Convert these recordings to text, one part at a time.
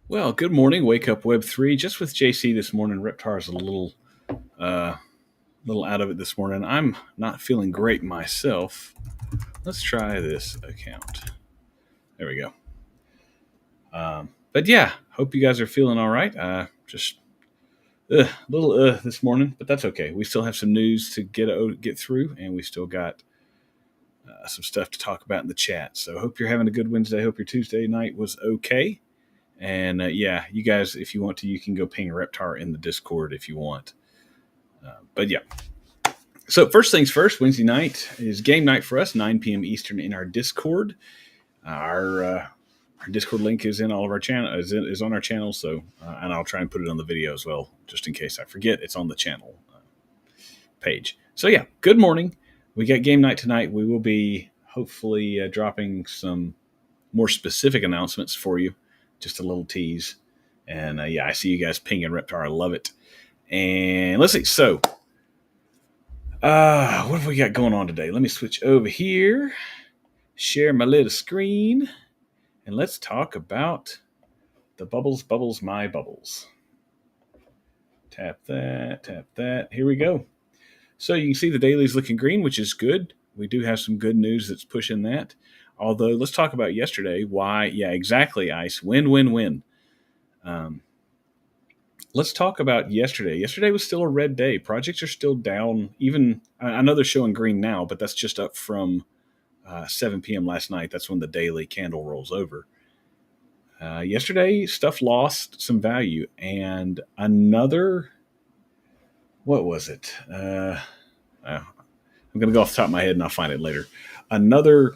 Well, good morning. Wake up Web3. Just with JC this morning. Reptar's uh, little out of it this morning. I'm not feeling great myself. Let's try this account. There we go. But yeah, hope you guys are feeling all right. Just a little this morning, but that's okay. We still have some news to get through, and we still got some stuff to talk about in the chat. So hope you're having a good Wednesday. Hope your Tuesday night was okay. And yeah, you guys, if you want to, you can go ping Reptar in the Discord if you want. But yeah. So first things first, Wednesday night is game night for us, 9 p.m. Eastern in our Discord. Our Discord link is in all of our channel is on our channel. So and I'll try and put it on the video as well, just in case I forget. It's on the channel page. So yeah, good morning. We got game night tonight. We will be hopefully dropping some more specific announcements for you. Just a little tease. And yeah, I see you guys pinging Reptar. I love it. And let's see. So what have we got going on today? Let me switch over here, share my little screen, and let's talk about the bubbles, my bubbles. Tap that, tap that. Here we go. So you can see the daily's looking green, which is good. We do have some good news that's pushing that. Although, let's talk about yesterday. Why? Yeah, exactly, Ice. Win, win, win. Let's talk about yesterday. Yesterday was still a red day. Projects are still down. Even I know they're showing green now, but that's just up from 7 p.m. last night. That's when the daily candle rolls over. Yesterday, stuff lost some value, and another. What was it? I'm going to go off the top of my head, and I'll find it later. Another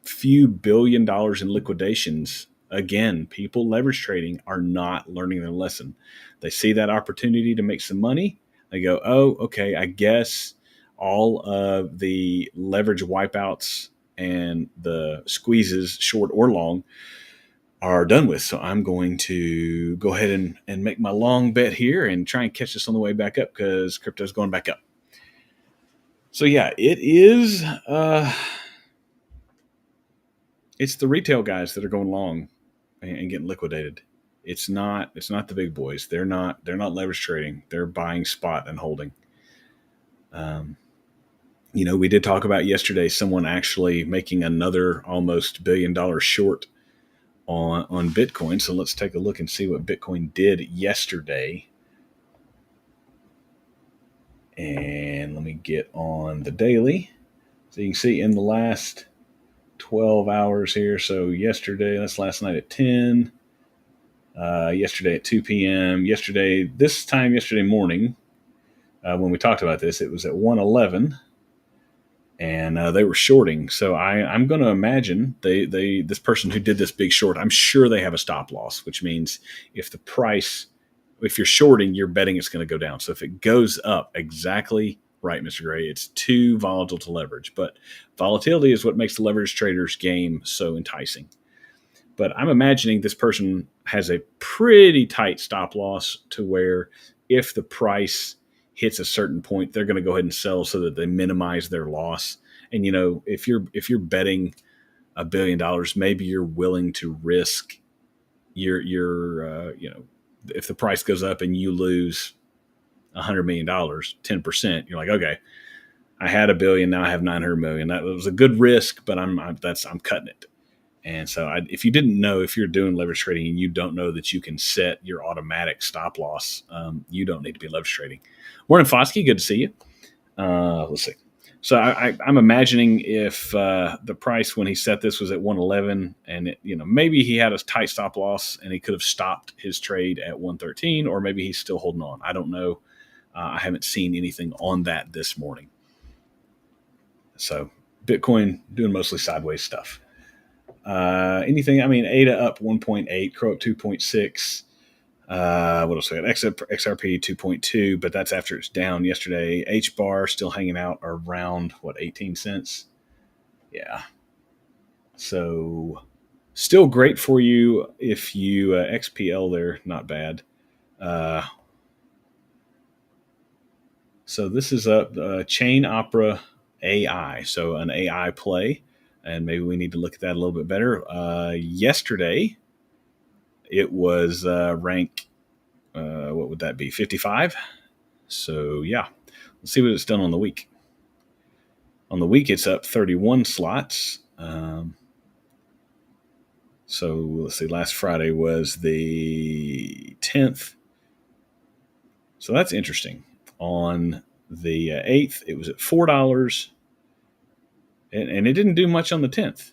few $billion in liquidations. Again, people leverage trading are not learning their lesson. They see that opportunity to make some money. They go, oh, okay, I guess all of the leverage wipeouts and the squeezes, short or long, are done with. So I'm going to go ahead and make my long bet here and try and catch this on the way back up because crypto's going back up. So yeah, it is. It's the retail guys that are going long and getting liquidated. It's not the big boys. They're not leverage trading. They're buying spot and holding. We did talk about yesterday someone actually making another almost $1 billion short on Bitcoin. So let's take a look and see what Bitcoin did yesterday. And let me get on the daily. So you can see in the last 12 hours here. So yesterday, that's last night at 10. Yesterday at 2 p.m. Yesterday morning, when we talked about this, it was at 111, and they were shorting. So I'm going to imagine this person who did this big short, I'm sure they have a stop loss, which means if you're shorting, you're betting it's going to go down. So if it goes up, exactly right, Mr. Gray, it's too volatile to leverage. But volatility is what makes the leverage traders game so enticing. But I'm imagining this person has a pretty tight stop loss to where if the price hits a certain point, they're going to go ahead and sell so that they minimize their loss. And if you're betting $1 billion, maybe you're willing to risk your if the price goes up and you lose $100 million, 10%, you're like, okay, I had $1 billion, now I have 900 million. That was a good risk, but I'm cutting it. And so if you didn't know, if you're doing leverage trading and you don't know that you can set your automatic stop loss, you don't need to be leverage trading. Warren Foskey, good to see you. Let's see. So I'm imagining if the price when he set this was at 111 and maybe he had a tight stop loss and he could have stopped his trade at 113, or maybe he's still holding on. I don't know. I haven't seen anything on that this morning. So Bitcoin doing mostly sideways stuff. Anything? I mean, ADA up 1.8, Crow up 2.6. What else we got? XRP 2.2, but that's after it's down yesterday. H bar still hanging out around 18 cents. Yeah. So still great for you if you XPL there, not bad. So this is a Chain Opera AI, so an AI play. And maybe we need to look at that a little bit better. Yesterday, it was rank, what would that be, 55? So yeah, let's see what it's done on the week. On the week, it's up 31 slots. So let's see, last Friday was the 10th. So that's interesting. On the 8th, it was at $4, and it didn't do much on the 10th.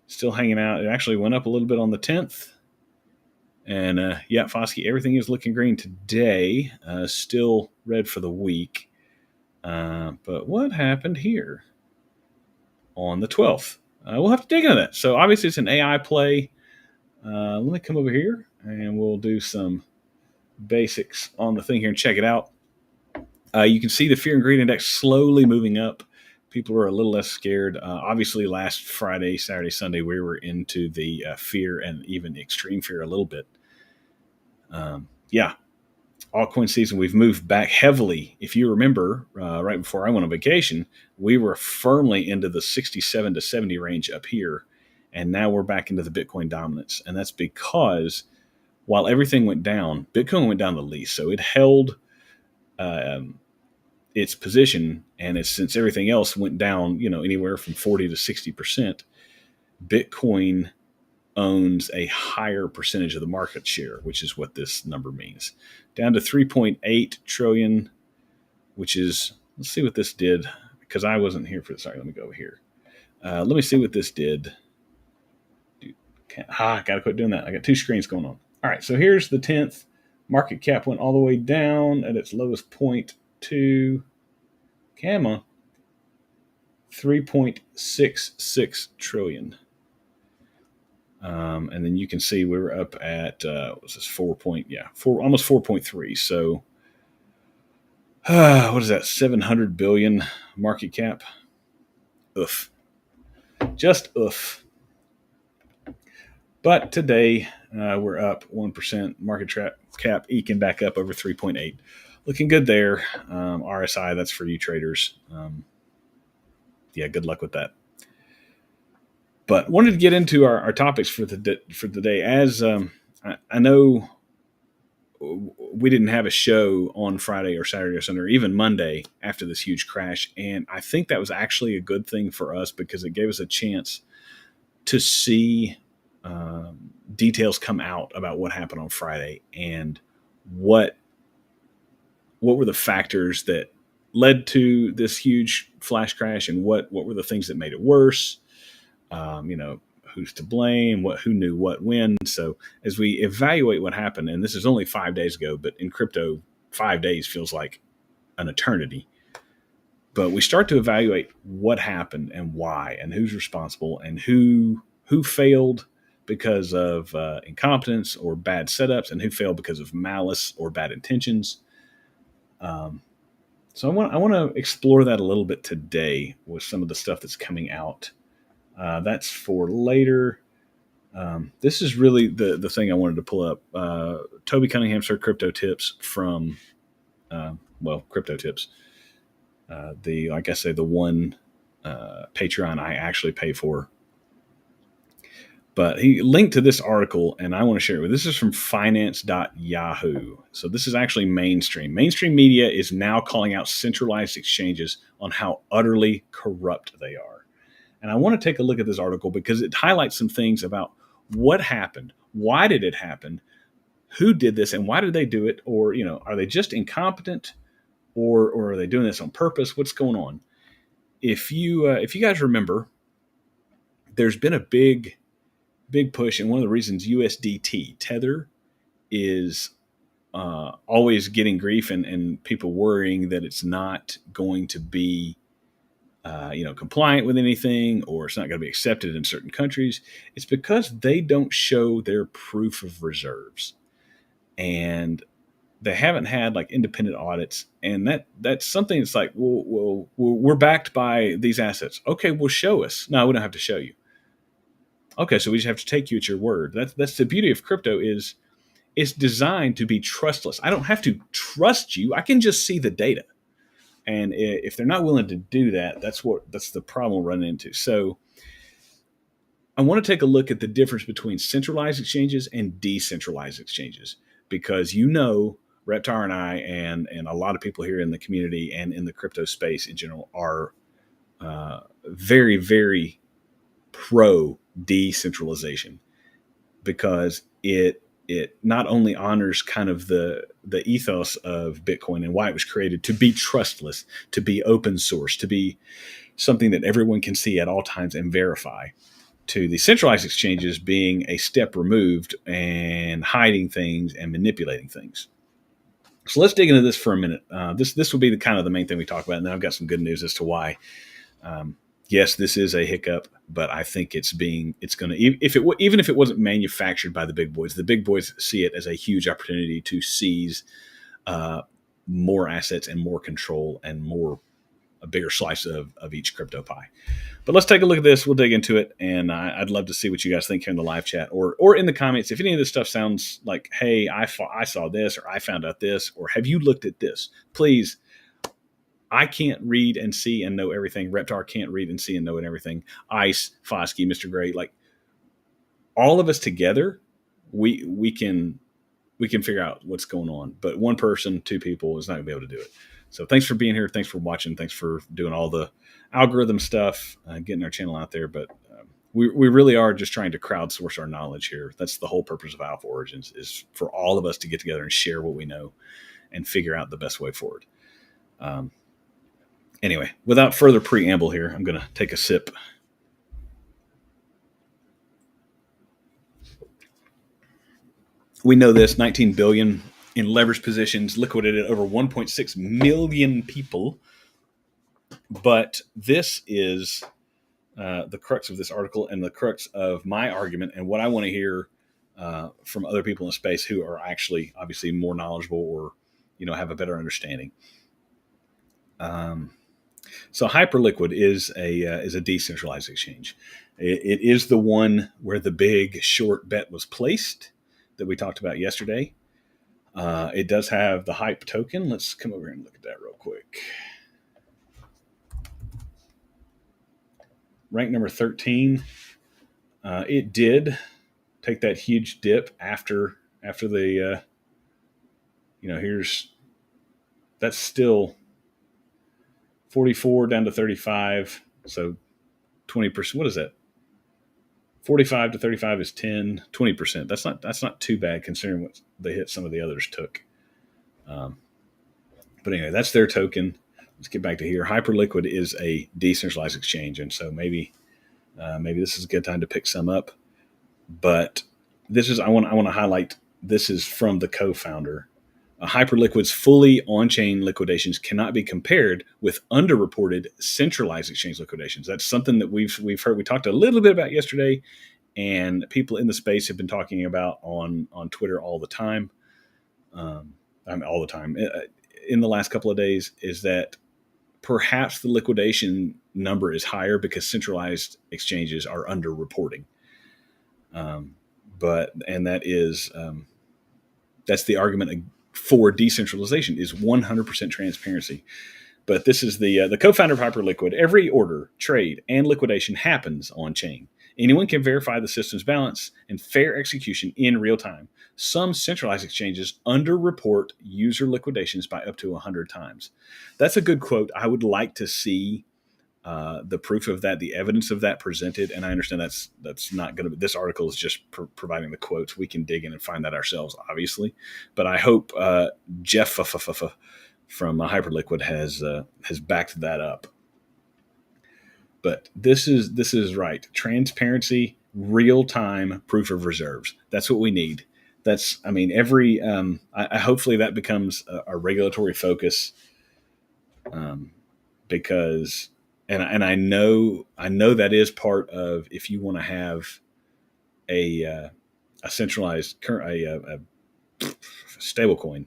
Still hanging out. It actually went up a little bit on the 10th. And yeah, Foskey, everything is looking green today. Still red for the week. But what happened here on the 12th? We'll have to dig into that. So obviously it's an AI play. Let me come over here and we'll do some basics on the thing here and check it out. You can see the fear and greed index slowly moving up. People are a little less scared. Obviously, last Friday, Saturday, Sunday, we were into the fear and even extreme fear a little bit. Yeah, altcoin season, we've moved back heavily. If you remember, right before I went on vacation, we were firmly into the 67 to 70 range up here. And now we're back into the Bitcoin dominance. And that's because while everything went down, Bitcoin went down the least. So it held its position. And since everything else went down, anywhere from 40 to 60%, Bitcoin owns a higher percentage of the market share, which is what this number means. Down to 3.8 trillion, which is, let's see what this did, because I wasn't here for this. Sorry, let me go over here. Let me see what this did. Gotta quit doing that. I got two screens going on. All right, so here's the 10th. Market cap went all the way down at its lowest point to, come on, 3.66 trillion. And then you can see we were up at almost 4.3. So what is that? 700 billion market cap. Oof, just oof. But today we're up 1%. Market cap eking back up over 3.8. Looking good there. RSI, that's for you traders. Yeah, good luck with that. But wanted to get into our topics for the day. As I know we didn't have a show on Friday or Saturday or Sunday or even Monday after this huge crash. And I think that was actually a good thing for us because it gave us a chance to see details come out about what happened on Friday and what were the factors that led to this huge flash crash and what were the things that made it worse. Who's to blame, who knew what when. So as we evaluate what happened, and this is only 5 days ago, but in crypto, 5 days feels like an eternity. But we start to evaluate what happened and why and who's responsible and who failed because of incompetence or bad setups and who failed because of malice or bad intentions. So I want to explore that a little bit today with some of the stuff that's coming out. That's for later. This is really the thing I wanted to pull up. Toby Cunningham shared crypto tips from, crypto tips. The one Patreon I actually pay for. But he linked to this article, and I want to share it with you. This is from finance.yahoo. So this is actually mainstream. Mainstream media is now calling out centralized exchanges on how utterly corrupt they are. And I want to take a look at this article because it highlights some things about what happened, why did it happen, who did this, and why did they do it? Or, are they just incompetent or are they doing this on purpose? What's going on? If you guys remember, there's been a big push, and one of the reasons USDT, Tether, is always getting grief and people worrying that it's not going to be compliant with anything, or it's not going to be accepted in certain countries. It's because they don't show their proof of reserves, and they haven't had like independent audits. And that's something that's like, well, we're backed by these assets. Okay, well, show us. No, we don't have to show you. Okay, so we just have to take you at your word. That's the beauty of crypto is it's designed to be trustless. I don't have to trust you. I can just see the data. And if they're not willing to do that, that's the problem we're running into. So I want to take a look at the difference between centralized exchanges and decentralized exchanges, because Reptar and I and a lot of people here in the community and in the crypto space in general are very, very pro decentralization, because it not only honors kind of the ethos of Bitcoin and why it was created to be trustless, to be open source, to be something that everyone can see at all times and verify, to the centralized exchanges being a step removed and hiding things and manipulating things. So let's dig into this for a minute. This will be the kind of the main thing we talk about, and then I've got some good news as to why. Yes, this is a hiccup, but I think it's going to, even if it wasn't manufactured by the big boys see it as a huge opportunity to seize more assets and more control and a bigger slice of each crypto pie. But let's take a look at this. We'll dig into it, and I'd love to see what you guys think here in the live chat or in the comments. If any of this stuff sounds like, hey, I saw this, or I found out this, or have you looked at this? Please. I can't read and see and know everything. Reptar can't read and see and know everything. Ice, Foskey, Mr. Gray, like all of us together, we can figure out what's going on. But one person, two people is not going to be able to do it. So thanks for being here. Thanks for watching. Thanks for doing all the algorithm stuff, getting our channel out there. But we really are just trying to crowdsource our knowledge here. That's the whole purpose of Alpha Origins, is for all of us to get together and share what we know and figure out the best way forward. Anyway, without further preamble here, I'm going to take a sip. We know this, 19 billion in leveraged positions, liquidated over 1.6 million people. But this is the crux of this article and the crux of my argument and what I want to hear from other people in the space who are actually obviously more knowledgeable or, have a better understanding. So Hyperliquid is a decentralized exchange. It is the one where the big short bet was placed that we talked about yesterday. It does have the Hype token. Let's come over here and look at that real quick. Rank number 13. It did take that huge dip after the that's still 44 down to 35. So 20%. What is that? 45 to 35 is 10, 20%. That's not too bad considering what the hit some of the others took. But anyway, that's their token. Let's get back to here. Hyperliquid is a decentralized exchange, and so maybe this is a good time to pick some up. But I want to highlight, this is from the co-founder. Hyperliquid's fully on-chain liquidations cannot be compared with underreported centralized exchange liquidations. That's something that we've heard. We talked a little bit about yesterday, and people in the space have been talking about on Twitter all the time. All the time in the last couple of days, is that perhaps the liquidation number is higher because centralized exchanges are underreporting. That's the argument for decentralization, is 100% transparency. But this is the co-founder of Hyperliquid. Every order, trade, and liquidation happens on chain. Anyone can verify the system's balance and fair execution in real time. Some centralized exchanges underreport user liquidations by up to 100 times. That's a good quote. I would like to see the proof of that, the evidence of that presented. And I understand that's not going to be, this article is just providing the quotes. We can dig in and find that ourselves, obviously. But I hope Jeff from Hyperliquid has backed that up. But this is right. Transparency, real-time proof of reserves. That's what we need. Hopefully that becomes a regulatory focus, because I know that is part of, if you want to have a centralized a stable coin,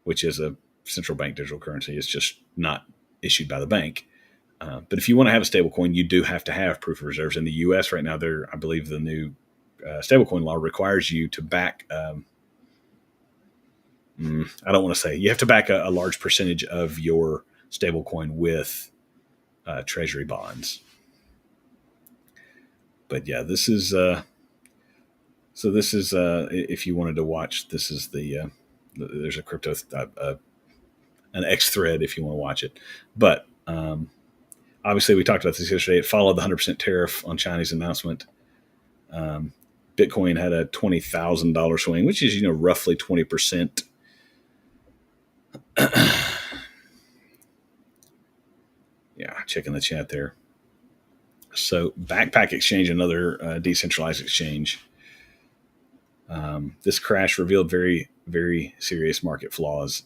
which is a central bank digital currency. It's just not issued by the bank. But if you want to have a stable coin, you do have to have proof of reserves. In the U.S. right now, I believe the new stablecoin law requires you to back. I don't want to say, you have to back a large percentage of your stablecoin with treasury bonds. But yeah, this is so this is if you wanted to watch, this is there's a crypto an X thread if you want to watch it. But obviously, we talked about this yesterday. It followed the 100% tariff on Chinese announcement. Um, Bitcoin had a $20,000 swing, which is roughly 20%. Yeah, checking the chat there. So Backpack Exchange, another decentralized exchange. This crash revealed very, very serious market flaws.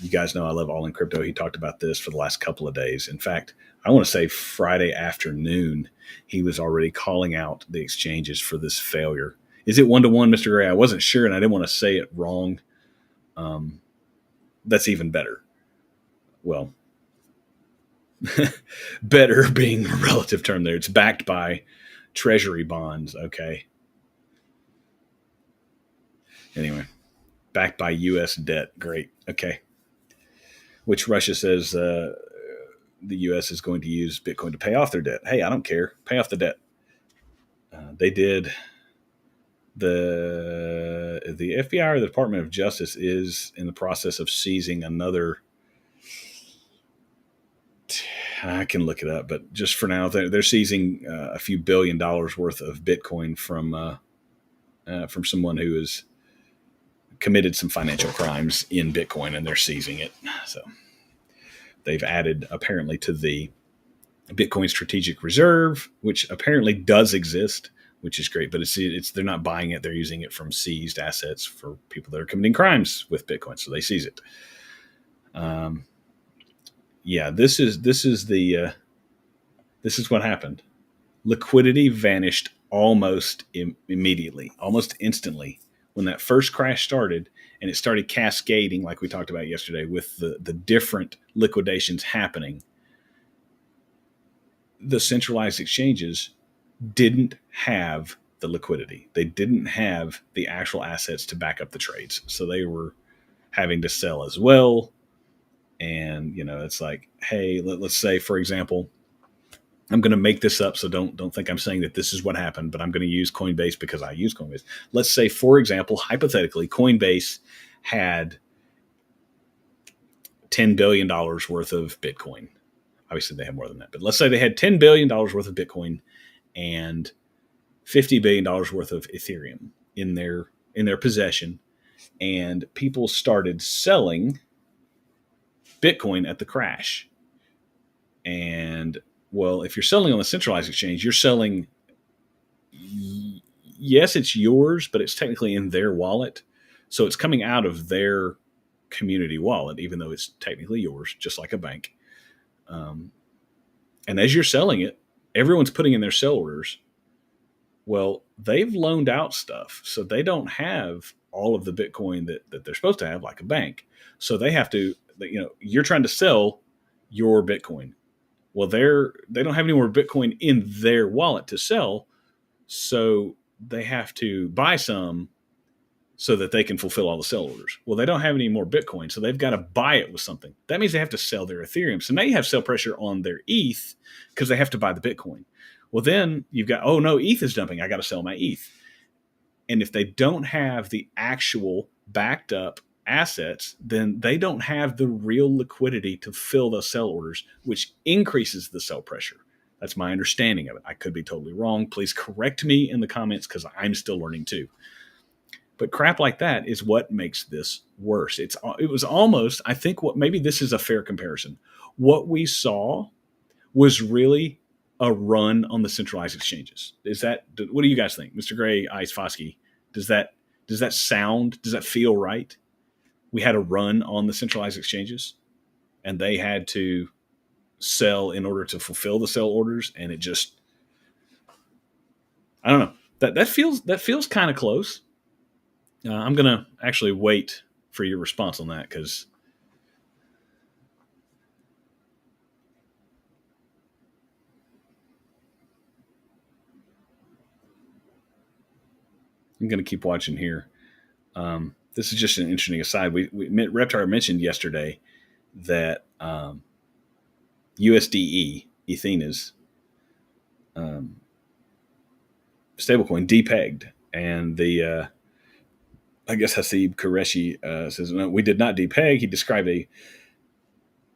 You guys know I love All in Crypto. He talked about this for the last couple of days. In fact, I want to say Friday afternoon, he was already calling out the exchanges for this failure. Is it 1-to-1, Mr. Gray? I wasn't sure, and I didn't want to say it wrong. That's even better. Well, better being a relative term there. It's backed by treasury bonds, okay? Anyway, backed by U.S. debt. Great. Okay. Which Russia says the U.S. is going to use Bitcoin to pay off their debt. Hey, I don't care. Pay off the debt. They did. The FBI or the Department of Justice is in the process of seizing another. I can look it up, but just for now, they're seizing a few $1 billion worth of Bitcoin from someone who has committed some financial crimes in Bitcoin, and they're seizing it. So they've added apparently to the Bitcoin Strategic Reserve, which apparently does exist, which is great. But it's they're not buying it; they're using it from seized assets for people that are committing crimes with Bitcoin, so they seize it. Yeah, this is what happened. Liquidity vanished almost immediately, almost instantly when that first crash started, and it started cascading like we talked about yesterday with the different liquidations happening. The centralized exchanges didn't have the liquidity. They didn't have the actual assets to back up the trades. So they were having to sell as well. And, it's like, hey, let's say, for example, I'm going to make this up, so don't think I'm saying that this is what happened, but I'm going to use Coinbase because I use Coinbase. Let's say, for example, hypothetically, Coinbase had $10 billion worth of Bitcoin. Obviously, they have more than that, but let's say they had $10 billion worth of Bitcoin and $50 billion worth of Ethereum in their possession, and people started selling Bitcoin at the crash. And well, if you're selling on the centralized exchange, you're selling, yes, it's yours, but it's technically in their wallet. So it's coming out of their community wallet, even though it's technically yours, just like a bank. And as you're selling it, everyone's putting in their sell orders. Well, they've loaned out stuff, so they don't have all of the Bitcoin that they're supposed to have, like a bank. So they have to, you're trying to sell your Bitcoin. Well, they don't have any more Bitcoin in their wallet to sell, so they have to buy some so that they can fulfill all the sell orders. Well, they don't have any more Bitcoin, so they've got to buy it with something. That means they have to sell their Ethereum. So now you have sell pressure on their ETH because they have to buy the Bitcoin. Well, then you've got, oh no, ETH is dumping. I got to sell my ETH. And if they don't have the actual backed up assets, then they don't have the real liquidity to fill those sell orders, which increases the sell pressure. That's my understanding of it. I could be totally wrong. Please correct me in the comments because I'm still learning too. But crap like that is what makes this worse. It was almost, I think maybe this is a fair comparison. What we saw was really a run on the centralized exchanges. What do you guys think? Mr. Gray, Ice, Foskey, does that feel right? We had a run on the centralized exchanges and they had to sell in order to fulfill the sell orders. And it just, I don't know, that feels kind of close. I'm going to actually wait for your response on that because I'm going to keep watching here. This is just an interesting aside. Reptar mentioned yesterday that USDE, Ethena's, stablecoin depegged, and the I guess Hasib Qureshi says, no, we did not depeg. He described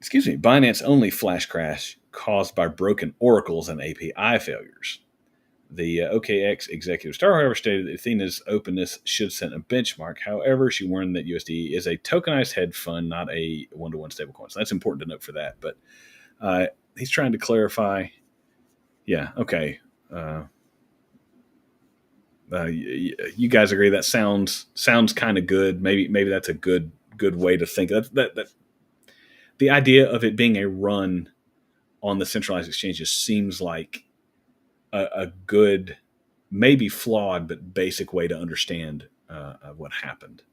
Binance only flash crash caused by broken oracles and API failures. The OKX executive star, however, stated that Athena's openness should set a benchmark. However, she warned that USD is a tokenized hedge fund, not a one-to-one stablecoin. So that's important to note for that. But he's trying to clarify. Yeah, okay. You guys agree that sounds kind of good. Maybe that's a good way to think. That the idea of it being a run on the centralized exchanges seems like a good, maybe flawed, but basic way to understand what happened.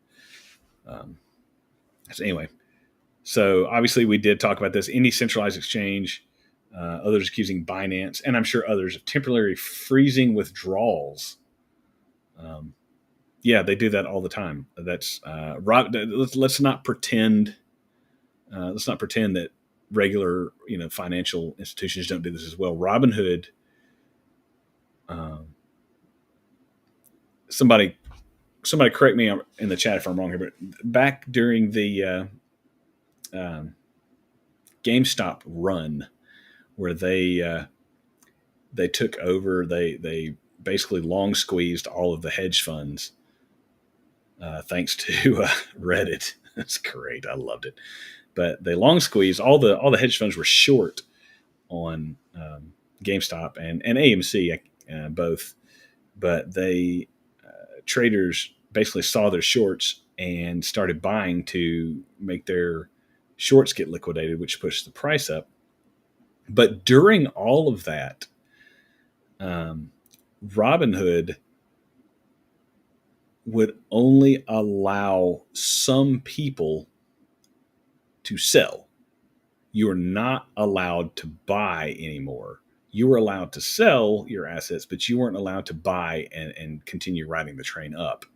So anyway, so obviously we did talk about this. Any centralized exchange, others accusing Binance, and I'm sure others, of temporarily freezing withdrawals. Yeah, they do that all the time. That's let's not pretend. Let's not pretend that regular, financial institutions don't do this as well. Robinhood. Somebody correct me in the chat if I'm wrong here, but back during the GameStop run, where they took over, they basically long squeezed all of the hedge funds, thanks to Reddit. That's great. I loved it. But they long squeezed all the hedge funds were short on GameStop and AMC both, but they traders basically saw their shorts and started buying to make their shorts get liquidated, which pushed the price up. But during all of that, Robinhood would only allow some people to sell. You are not allowed to buy anymore. You were allowed to sell your assets, but you weren't allowed to buy and continue riding the train up,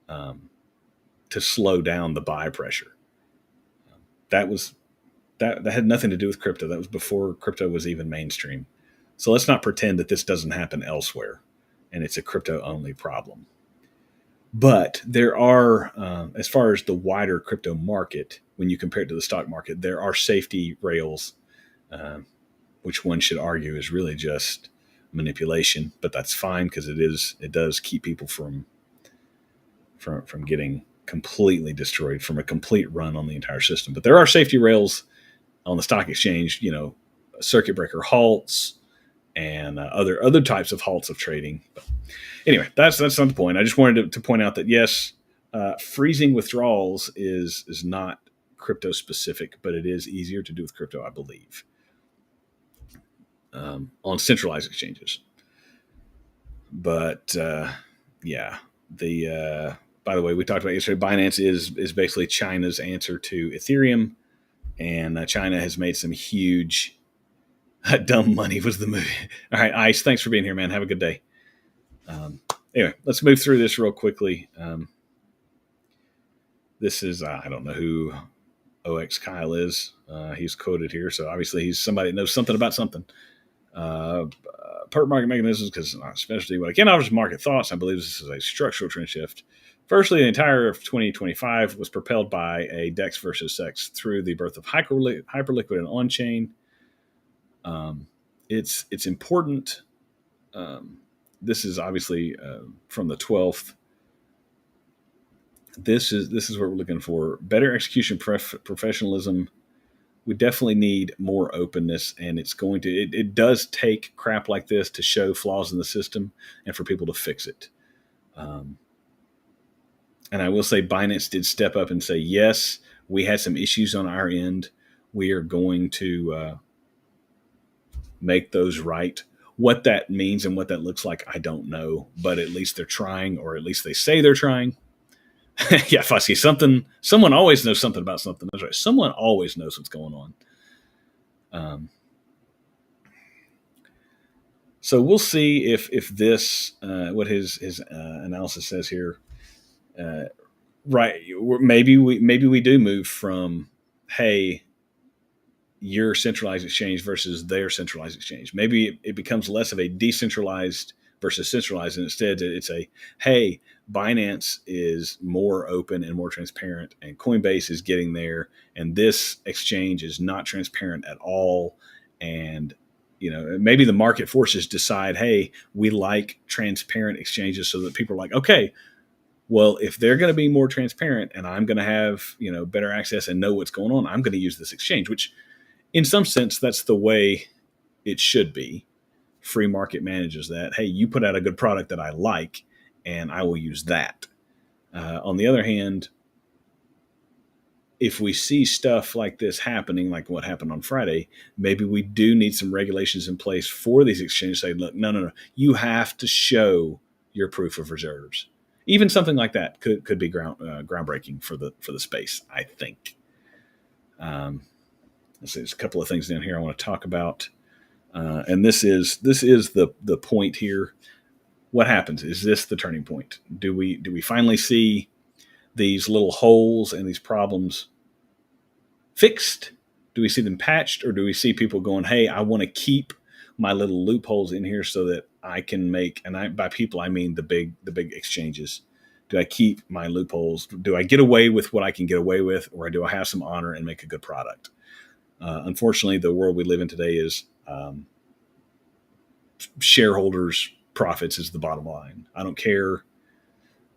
to slow down the buy pressure. That had nothing to do with crypto. That was before crypto was even mainstream. So let's not pretend that this doesn't happen elsewhere and it's a crypto only problem. But there are, as far as the wider crypto market, when you compare it to the stock market, there are safety rails, which one should argue is really just manipulation. But that's fine because it does keep people from getting completely destroyed, from a complete run on the entire system. But there are safety rails on the stock exchange, circuit breaker halts and other types of halts of trading. But anyway, that's not the point. I just wanted to point out that yes, freezing withdrawals is not crypto specific, but it is easier to do with crypto, I believe, on centralized exchanges. But yeah, by the way, we talked about yesterday, Binance is basically China's answer to Ethereum, and China has made some huge dumb money was the movie. All right, Ice, thanks for being here, man. Have a good day. Anyway, let's move through this real quickly. This is, I don't know who OX Kyle is. He's quoted here, so obviously he's somebody that knows something about something. Per market mechanisms, because especially what I can offer is market thoughts. I believe this is a structural trend shift. Firstly, the entire of 2025 was propelled by a DEX versus CEX through the birth of Hyperliquid and on-chain. It's important. This is obviously from the 12th. This is what we're looking for. Better execution, professionalism. We definitely need more openness, and it does take crap like this to show flaws in the system and for people to fix it. And I will say Binance did step up and say, yes, we had some issues on our end. We are going to make those right. What that means and what that looks like, I don't know. But at least they're trying, or at least they say they're trying. Yeah, if I see something, someone always knows something about something. That's right. Someone always knows what's going on. So we'll see if this, what his analysis says here, right? Maybe we do move from, hey, your centralized exchange versus their centralized exchange. Maybe it becomes less of a decentralized versus centralized. And instead, it's hey, Binance is more open and more transparent, and Coinbase is getting there, and this exchange is not transparent at all. And maybe the market forces decide, hey, we like transparent exchanges, so that people are like, okay, well, if they're going to be more transparent and I'm going to have better access and know what's going on, I'm going to use this exchange. Which, in some sense, that's the way it should be. Free market manages that. Hey, you put out a good product that I like, and I will use that. On the other hand, if we see stuff like this happening, like what happened on Friday, maybe we do need some regulations in place for these exchanges. Say, look, no, you have to show your proof of reserves. Even something like that could be groundbreaking for the space, I think. There's a couple of things down here I want to talk about, and this is the point here. What happens? Is this the turning point? Do we finally see these little holes and these problems fixed? Do we see them patched, or do we see people going, hey, I want to keep my little loopholes in here so that I can make, and by people I mean the big exchanges. Do I keep my loopholes? Do I get away with what I can get away with, or do I have some honor and make a good product? Unfortunately, the world we live in today is shareholders' profits is the bottom line. I don't care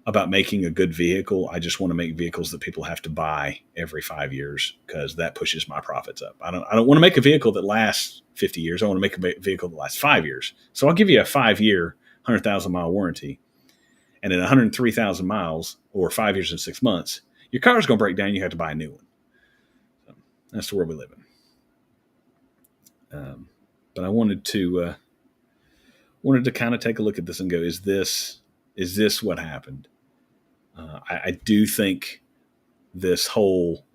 about making a good vehicle. I just want to make vehicles that people have to buy every 5 years, because that pushes my profits up. I don't want to make a vehicle that lasts 50 years. I want to make a vehicle that lasts 5 years. So I'll give you a 5-year, 100,000 mile warranty. And at 103,000 miles, or 5 years and 6 months, your car's going to break down. You have to buy a new one. So that's the world we live in. But I wanted to kind of take a look at this and go, is this what happened? I do think this whole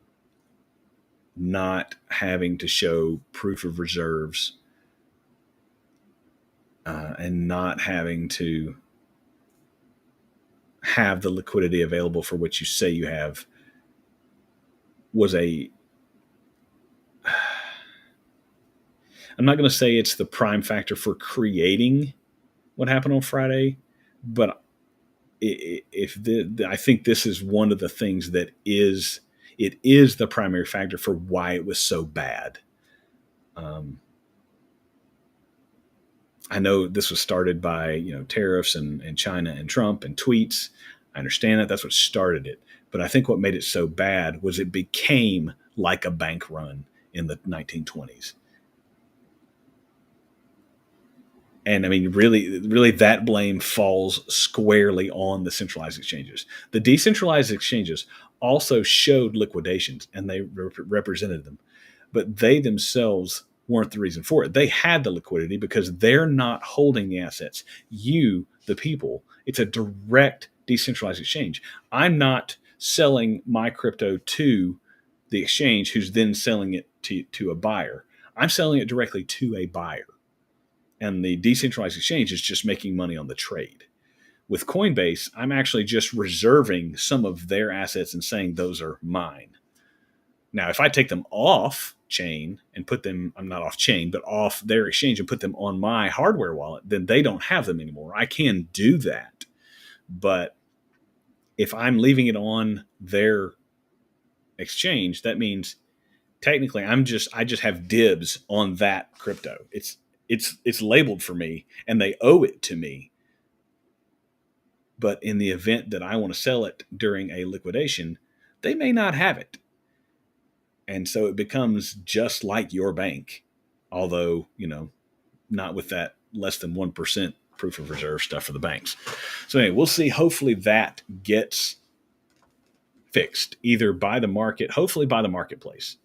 not having to show proof of reserves and not having to have the liquidity available for what you say you have was I'm not going to say it's the prime factor for creating what happened on Friday, but I think this is one of the things that is the primary factor for why it was so bad. I know this was started by tariffs and China and Trump and tweets. I understand that that's what started it, but I think what made it so bad was it became like a bank run in the 1920s. And I mean, really, that blame falls squarely on the centralized exchanges. The decentralized exchanges also showed liquidations, and they represented them, but they themselves weren't the reason for it. They had the liquidity because they're not holding the assets. You, the people, it's a direct decentralized exchange. I'm not selling my crypto to the exchange, who's then selling it to a buyer. I'm selling it directly to a buyer. And the decentralized exchange is just making money on the trade. With Coinbase, I'm actually just reserving some of their assets and saying those are mine. Now, if I take them off chain and put them, I'm not off chain, but off their exchange and put them on my hardware wallet, then they don't have them anymore. I can do that. But if I'm leaving it on their exchange, that means technically I just have dibs on that crypto. It's labeled for me and they owe it to me. But in the event that I want to sell it during a liquidation, they may not have it. And so it becomes just like your bank, although, not with that less than 1% proof of reserve stuff for the banks. So anyway, we'll see. Hopefully that gets fixed either by the market, hopefully by the marketplace.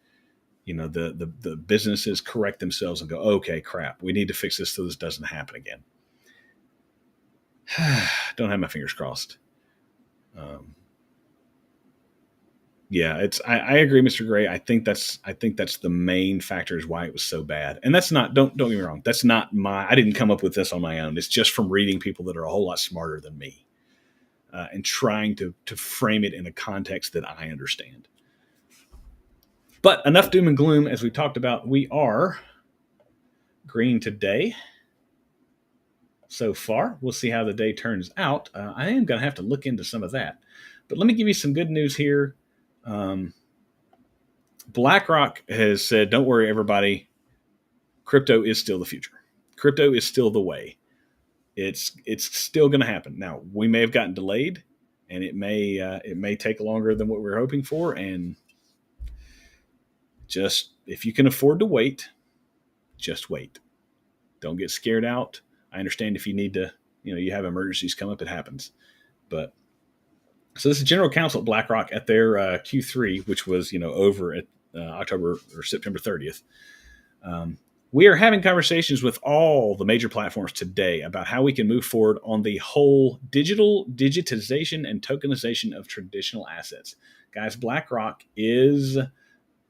The businesses correct themselves and go, okay, crap, we need to fix this so this doesn't happen again. Don't have my fingers crossed. I agree, Mr. Gray. I think that's the main factor is why it was so bad. And that's not, don't get me wrong, that's not I didn't come up with this on my own. It's just from reading people that are a whole lot smarter than me and trying to frame it in a context that I understand. But enough doom and gloom. As we talked about, we are green today. so far. We'll see how the day turns out. I am going to have to look into some of that. But let me give you some good news here. BlackRock has said, don't worry, everybody. Crypto is still the future. Crypto is still the way. It's still going to happen. Now, we may have gotten delayed, and it may take longer than what we're hoping for. And just if you can afford to wait, just wait. Don't get scared out. I understand if you need to, you have emergencies come up, it happens. But so this is General Counsel at BlackRock at their Q3, which was over at October or September 30th. We are having conversations with all the major platforms today about how we can move forward on the whole digitization and tokenization of traditional assets. Guys, BlackRock is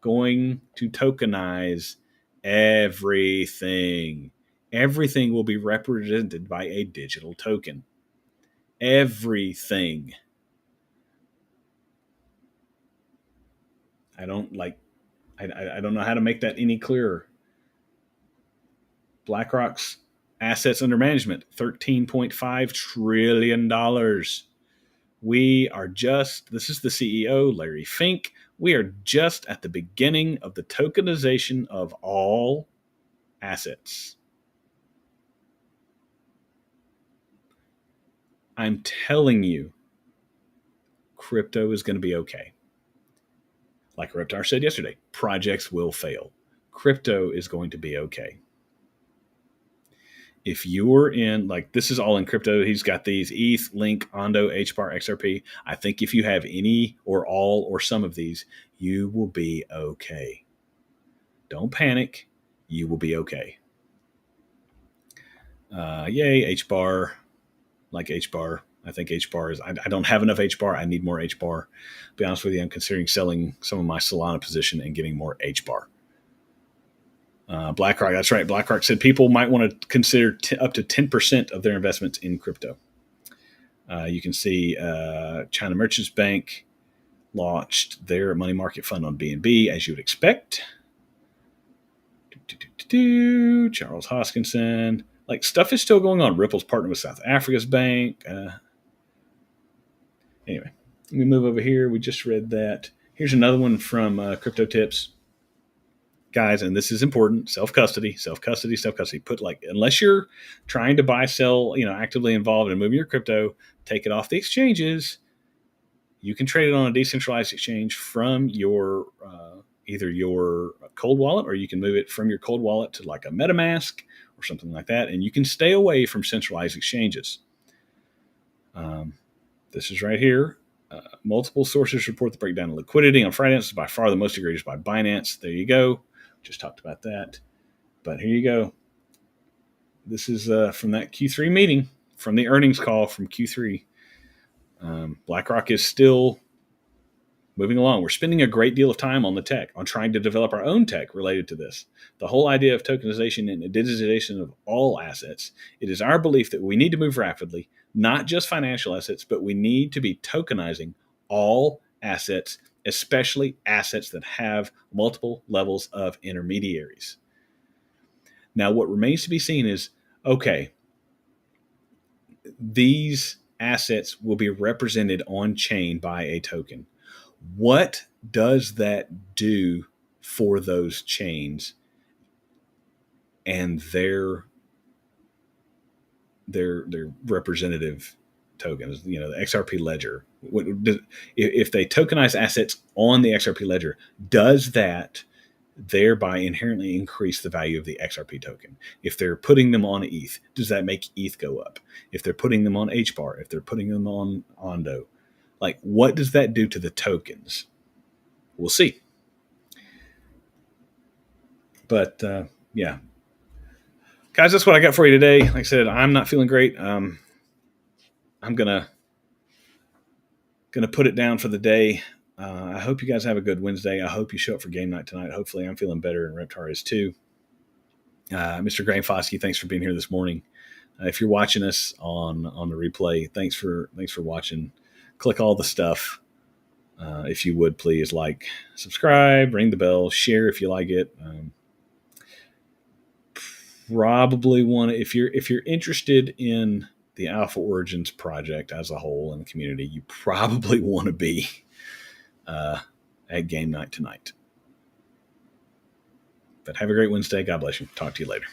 going to tokenize everything. Everything will be represented by a digital token. Everything. I don't know how to make that any clearer. BlackRock's assets under management, $13.5 trillion. This is the CEO, Larry Fink. We are just at the beginning of the tokenization of all assets. I'm telling you, crypto is going to be okay. Like Reptar said yesterday, projects will fail. Crypto is going to be okay. If you're in, this is all in crypto. He's got these ETH, Link, Ondo, HBAR, XRP. I think if you have any or all or some of these, you will be okay. Don't panic. You will be okay. Yay, HBAR. Like HBAR. I think HBAR is, I don't have enough HBAR. I need more HBAR. To be honest with you, I'm considering selling some of my Solana position and getting more HBAR. BlackRock, that's right. BlackRock said people might want to consider up to 10% of their investments in crypto. You can see China Merchants Bank launched their money market fund on BNB, as you would expect. Charles Hoskinson. Stuff is still going on. Ripple's partnered with South Africa's bank. Anyway, let me move over here. We just read that. Here's another one from Crypto Tips. Guys, and this is important, self-custody. Put unless you're trying to buy, sell, actively involved in moving your crypto, take it off the exchanges. You can trade it on a decentralized exchange from your either your cold wallet, or you can move it from your cold wallet to a MetaMask or something like that, and you can stay away from centralized exchanges. This is right here. Multiple sources report the breakdown of liquidity on Friday. This is by far the most egregious by Binance. There you go. Just talked about that. But here you go. This is from that Q3 meeting, from the earnings call from Q3. BlackRock is still moving along. We're spending a great deal of time on the tech, on trying to develop our own tech related to this. The whole idea of tokenization and digitization of all assets. It is our belief that we need to move rapidly, not just financial assets, but we need to be tokenizing all assets, especially assets that have multiple levels of intermediaries. Now, what remains to be seen is, okay, these assets will be represented on chain by a token. What does that do for those chains and their representative tokens? The XRP ledger. If they tokenize assets on the XRP ledger, does that thereby inherently increase the value of the XRP token? If they're putting them on ETH, does that make ETH go up? If they're putting them on HBAR, if they're putting them on Ondo, what does that do to the tokens? We'll see. But yeah, guys, that's what I got for you today. Like I said, I'm not feeling great. I'm gonna put it down for the day. I hope you guys have a good Wednesday. I hope you show up for game night tonight. Hopefully, I'm feeling better, and Reptar is too. Mr. Graham Foskey, thanks for being here this morning. If you're watching us on the replay, thanks for watching. Click all the stuff. If you would, please subscribe, ring the bell, share if you like it. probably want to, if you're interested in the Alpha Origins project as a whole in the community, you probably want to be at game night tonight. But have a great Wednesday. God bless you. Talk to you later.